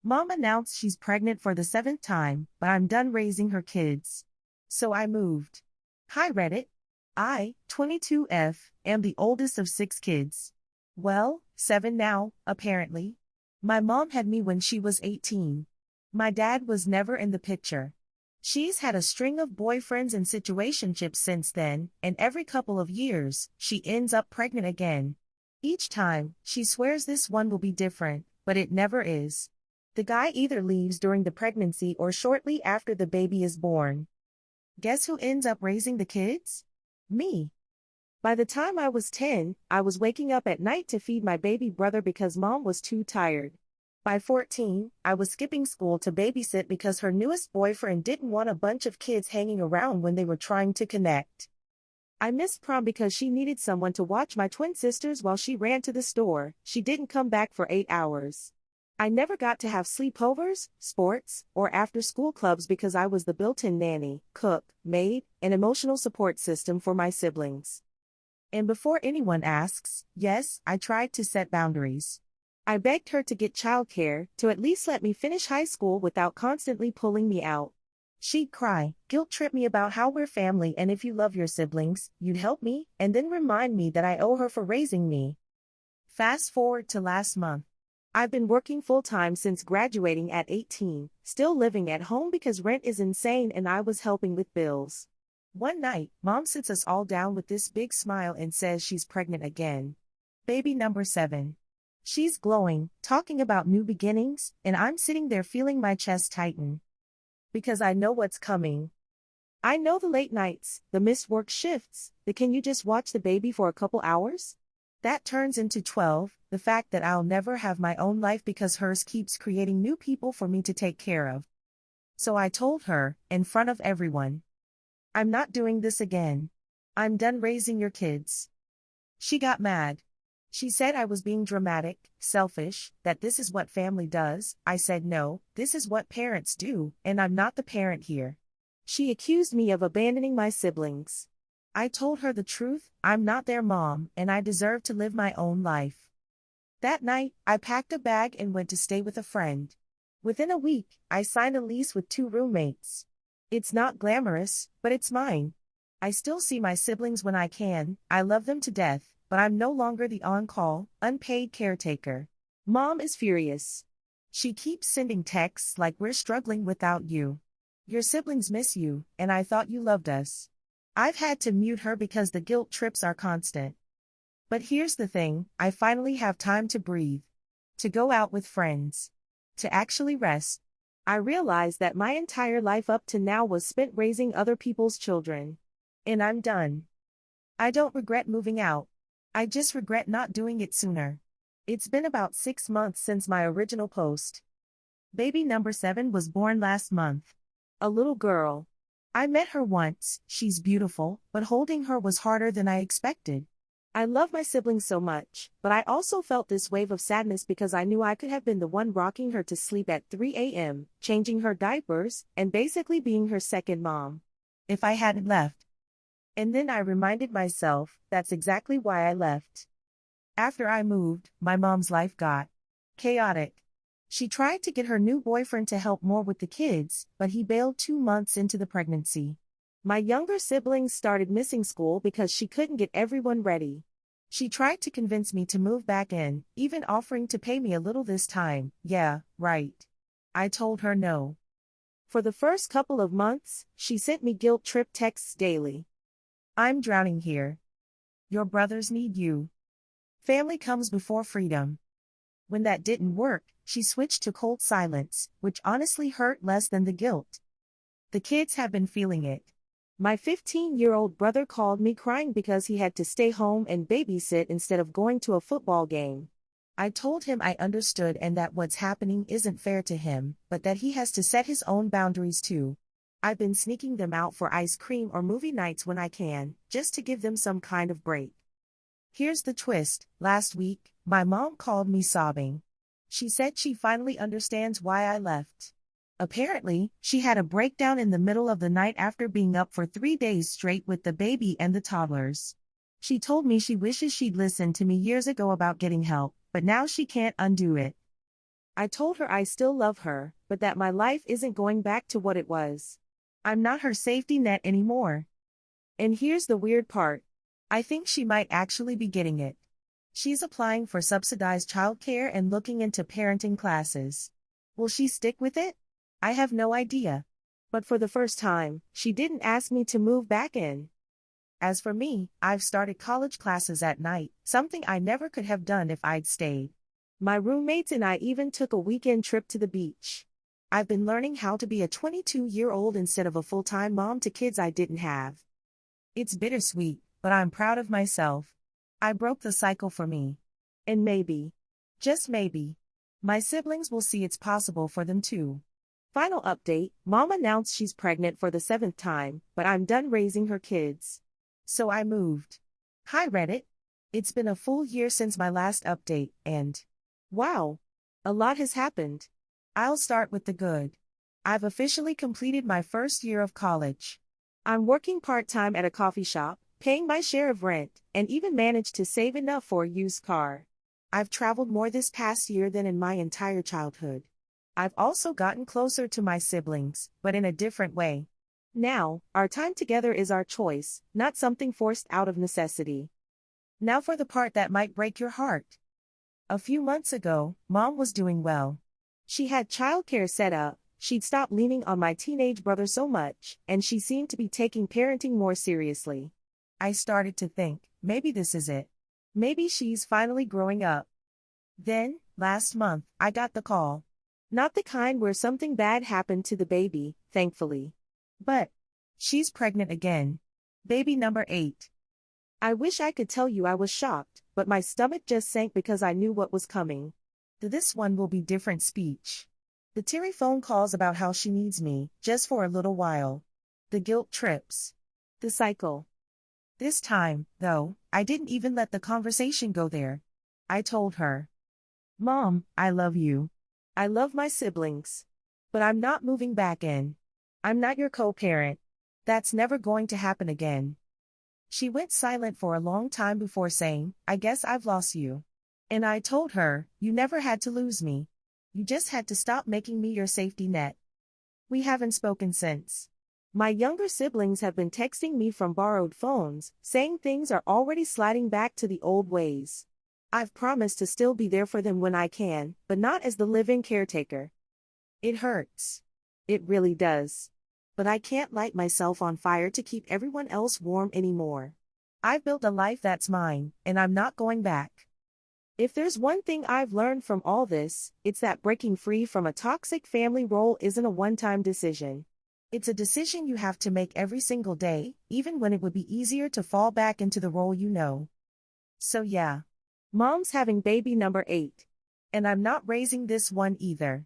Mom announced she's pregnant for the seventh time, but I'm done raising her kids. So I moved. Hi Reddit. I, 22F, am the oldest of six kids. Well, seven now, apparently. My mom had me when she was 18. My dad was never in the picture. She's had a string of boyfriends and situationships since then, and every couple of years, she ends up pregnant again. Each time, she swears this one will be different, but it never is. The guy either leaves during the pregnancy or shortly after the baby is born. Guess who ends up raising the kids? Me. By the time I was 10, I was waking up at night to feed my baby brother because mom was too tired. By 14, I was skipping school to babysit because her newest boyfriend didn't want a bunch of kids hanging around when they were trying to connect. I missed prom because she needed someone to watch my twin sisters while she ran to the store. She didn't come back for 8 hours. I never got to have sleepovers, sports, or after-school clubs because I was the built-in nanny, cook, maid, and emotional support system for my siblings. And before anyone asks, yes, I tried to set boundaries. I begged her to get childcare, to at least let me finish high school without constantly pulling me out. She'd cry, guilt-trip me about how we're family and if you love your siblings, you'd help me, and then remind me that I owe her for raising me. Fast forward to last month. I've been working full-time since graduating at 18, still living at home because rent is insane and I was helping with bills. One night, mom sits us all down with this big smile and says she's pregnant again. Baby number 7. She's glowing, talking about new beginnings, and I'm sitting there feeling my chest tighten. Because I know what's coming. I know the late nights, the missed work shifts, the can you just watch the baby for a couple hours? That turns into 12, the fact that I'll never have my own life because hers keeps creating new people for me to take care of. So I told her, in front of everyone, I'm not doing this again. I'm done raising your kids. She got mad. She said I was being dramatic, selfish, that this is what family does. I said no, this is what parents do, and I'm not the parent here. She accused me of abandoning my siblings. I told her the truth, I'm not their mom, and I deserve to live my own life. That night, I packed a bag and went to stay with a friend. Within a week, I signed a lease with 2 roommates. It's not glamorous, but it's mine. I still see my siblings when I can, I love them to death, but I'm no longer the on-call, unpaid caretaker. Mom is furious. She keeps sending texts like we're struggling without you. Your siblings miss you, and I thought you loved us. I've had to mute her because the guilt trips are constant. But here's the thing, I finally have time to breathe. To go out with friends. To actually rest. I realized that my entire life up to now was spent raising other people's children. And I'm done. I don't regret moving out. I just regret not doing it sooner. It's been about 6 months since my original post. Baby number 7 was born last month. A little girl. I met her once, she's beautiful, but holding her was harder than I expected. I love my siblings so much, but I also felt this wave of sadness because I knew I could have been the one rocking her to sleep at 3 a.m., changing her diapers, and basically being her second mom. If I hadn't left. And then I reminded myself, that's exactly why I left. After I moved, my mom's life got chaotic. She tried to get her new boyfriend to help more with the kids, but he bailed 2 months into the pregnancy. My younger siblings started missing school because she couldn't get everyone ready. She tried to convince me to move back in, even offering to pay me a little this time. Yeah, right. I told her no. For the first couple of months, she sent me guilt trip texts daily. I'm drowning here. Your brothers need you. Family comes before freedom. When that didn't work, she switched to cold silence, which honestly hurt less than the guilt. The kids have been feeling it. My 15-year-old brother called me crying because he had to stay home and babysit instead of going to a football game. I told him I understood and that what's happening isn't fair to him, but that he has to set his own boundaries too. I've been sneaking them out for ice cream or movie nights when I can, just to give them some kind of break. Here's the twist, last week, my mom called me sobbing. She said she finally understands why I left. Apparently, she had a breakdown in the middle of the night after being up for 3 days straight with the baby and the toddlers. She told me she wishes she'd listened to me years ago about getting help, but now she can't undo it. I told her I still love her, but that my life isn't going back to what it was. I'm not her safety net anymore. And here's the weird part. I think she might actually be getting it. She's applying for subsidized childcare and looking into parenting classes. Will she stick with it? I have no idea. But for the first time, she didn't ask me to move back in. As for me, I've started college classes at night, something I never could have done if I'd stayed. My roommates and I even took a weekend trip to the beach. I've been learning how to be a 22-year-old instead of a full-time mom to kids I didn't have. It's bittersweet, but I'm proud of myself. I broke the cycle for me. And maybe, just maybe, my siblings will see it's possible for them too. Final update, Mom announced she's pregnant for the 7th time, but I'm done raising her kids. So I moved. Hi Reddit. It's been a full year since my last update, and wow, a lot has happened. I'll start with the good. I've officially completed my first year of college. I'm working part-time at a coffee shop, paying my share of rent, and even managed to save enough for a used car. I've traveled more this past year than in my entire childhood. I've also gotten closer to my siblings, but in a different way. Now, our time together is our choice, not something forced out of necessity. Now for the part that might break your heart. A few months ago, Mom was doing well. She had childcare set up, she'd stopped leaning on my teenage brother so much, and she seemed to be taking parenting more seriously. I started to think, maybe this is it. Maybe she's finally growing up. Then, last month, I got the call. Not the kind where something bad happened to the baby, thankfully. But she's pregnant again. Baby number 8. I wish I could tell you I was shocked, but my stomach just sank because I knew what was coming. This one will be different speech. The teary phone calls about how she needs me, just for a little while. The guilt trips. The cycle. This time, though, I didn't even let the conversation go there. I told her, Mom, I love you. I love my siblings. But I'm not moving back in. I'm not your co-parent. That's never going to happen again. She went silent for a long time before saying, I guess I've lost you. And I told her, you never had to lose me. You just had to stop making me your safety net. We haven't spoken since. My younger siblings have been texting me from borrowed phones, saying things are already sliding back to the old ways. I've promised to still be there for them when I can, but not as the live-in caretaker. It hurts. It really does. But I can't light myself on fire to keep everyone else warm anymore. I've built a life that's mine, and I'm not going back. If there's one thing I've learned from all this, it's that breaking free from a toxic family role isn't a one-time decision. It's a decision you have to make every single day, even when it would be easier to fall back into the role you know. So yeah. Mom's having baby number 8. And I'm not raising this one either.